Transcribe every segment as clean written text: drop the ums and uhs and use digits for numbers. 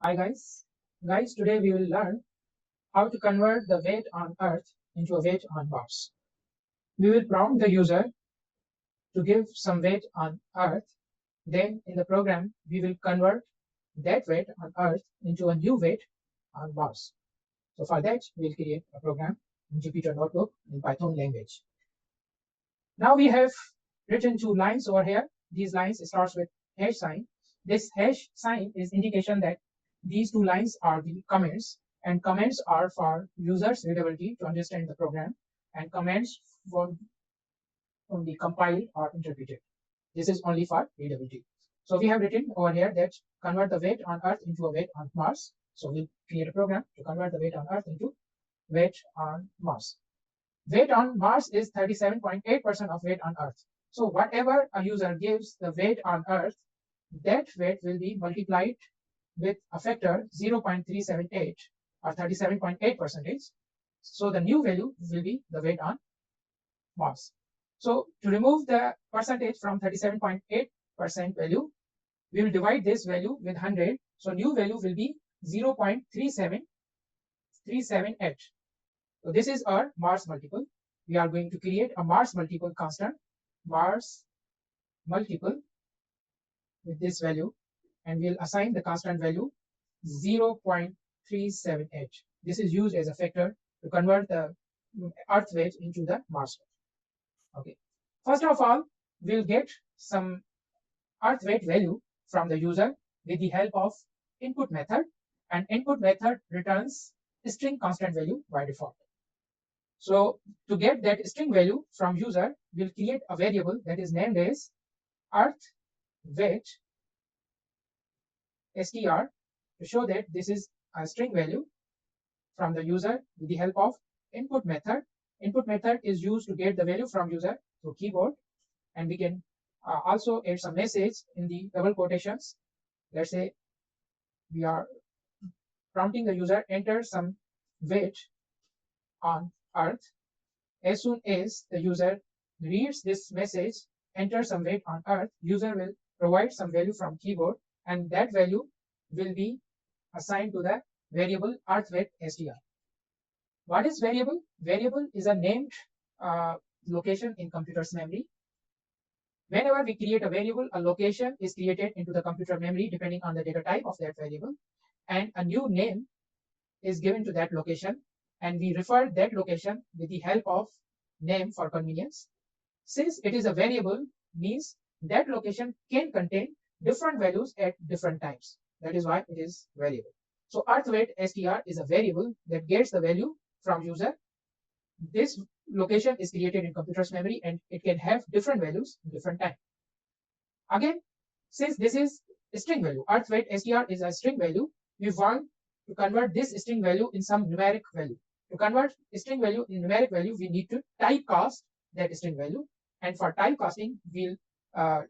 Hi guys. Today we will learn how to convert the weight on Earth into a weight on Mars. We will prompt the user to give some weight on Earth. Then in the program, we will convert that weight on Earth into a new weight on Mars. So for that, we'll create a program in Jupyter Notebook in Python language. Now we have written two lines over here. These lines starts with hash sign. This hash sign is indication that these two lines are the comments, and comments are for users' readability to understand the program, and comments won't be compiled or interpreted. This is only for readability. So we have written over here that convert the weight on Earth into a weight on Mars. So we'll create a program to convert the weight on Earth into weight on Mars. Weight on Mars is 37.8% of weight on Earth. So whatever a user gives the weight on Earth, that weight will be multiplied with a factor 0.378 or 37.8%. So the new value will be the weight on Mars. So to remove the percentage from 37.8% value, we will divide this value with 100. So new value will be 0.37378. So this is our Mars multiple. We are going to create a Mars multiple constant, Mars multiple with this value, and we'll assign the constant value 0.378. This is used as a factor to convert the Earth weight into the Mars weight. Okay. First of all, we'll get some Earth weight value from the user with the help of input method, and input method returns string constant value by default. So to get that string value from user, we'll create a variable that is named as Earth weight str to show that this is a string value from the user with the help of input method. Input method is used to get the value from user through keyboard, and we can also add some message in the double quotations. Let's say we are prompting the user enter some weight on Earth. As soon as the user reads this message, enter some weight on Earth, user will provide some value from keyboard, and that value will be assigned to the variable Earth weight str. What is variable? Variable is a named location in computer's memory. Whenever we create a variable, a location is created into the computer memory depending on the data type of that variable, and a new name is given to that location, and we refer that location with the help of name for convenience. Since it is a variable, means that location can contain different values at different times. That is why it is variable. So Earth weight str is a variable that gets the value from user. This location is created in computer's memory, and it can have different values in different time. Again, since this is a string value, Earth weight str is a string value, we want to convert this string value in some numeric value. To convert string value in numeric value, we need to typecast that string value. And for typecasting, we'll add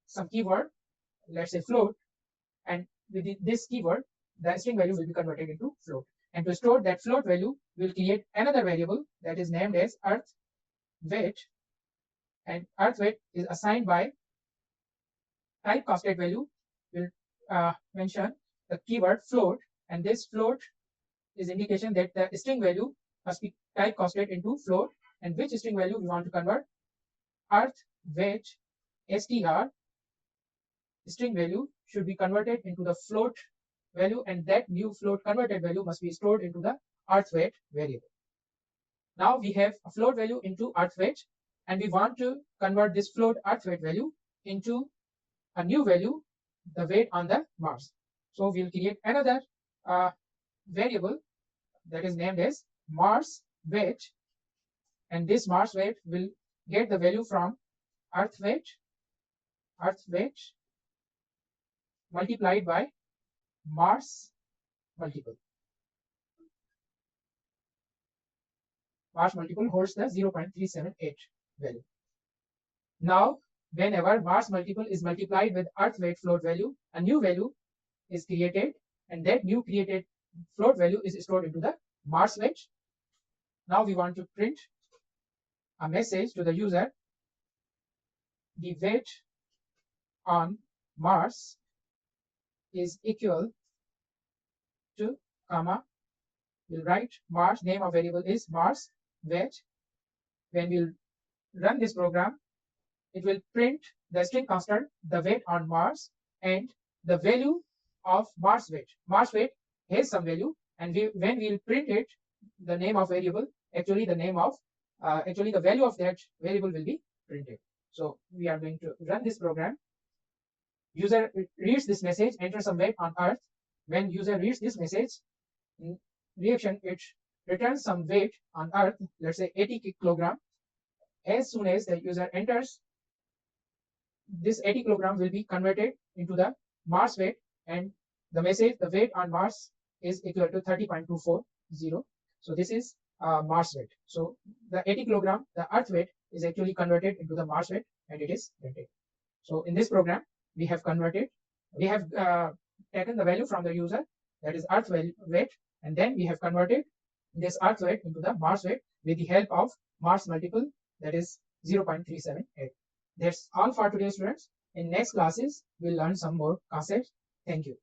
some keyword, let's say float, and with this keyword, the string value will be converted into float. And to store that float value, we'll create another variable that is named as Earth weight, and Earth weight is assigned by typecasted value. We'll mention the keyword float, and this float is indication that the string value must be typecasted into float, and which string value we want to convert. Earth weight str string value should be converted into the float value, and that new float converted value must be stored into the Earth weight variable. Now we have a float value into Earth weight, and we want to convert this float Earth weight value into a new value, the weight on the Mars. So we'll create another variable that is named as Mars weight, and this Mars weight will get the value from Earth weight multiplied by Mars multiple. Mars multiple holds the 0.378 value. Now, whenever Mars multiple is multiplied with Earth weight float value, a new value is created, and that new created float value is stored into the Mars weight. Now we want to print a message to the user. The weight on Mars is equal comma, we'll write Mars, name of variable is Mars weight. When we'll run this program, it will print the string constant, the weight on Mars, and the value of Mars weight. Mars weight has some value, and when we'll print it, the name of variable, actually the name of, actually the value of that variable will be printed. So we are going to run this program. User reads this message, enter some weight on Earth. When user reads this message, in reaction it returns some weight on Earth, let's say 80 kilogram. As soon as the user enters, this 80 kilogram will be converted into the Mars weight, and the message, the weight on Mars is equal to 30.240. So this is Mars weight. So the 80 kilogram, the Earth weight, is actually converted into the Mars weight, and it is printed. So in this program, we have converted, we have taken the value from the user, that is Earth weight, and then we have converted this Earth weight into the Mars weight with the help of Mars multiple, that is 0.378. That's all for today, students. In next classes, we'll learn some more concepts. Thank you.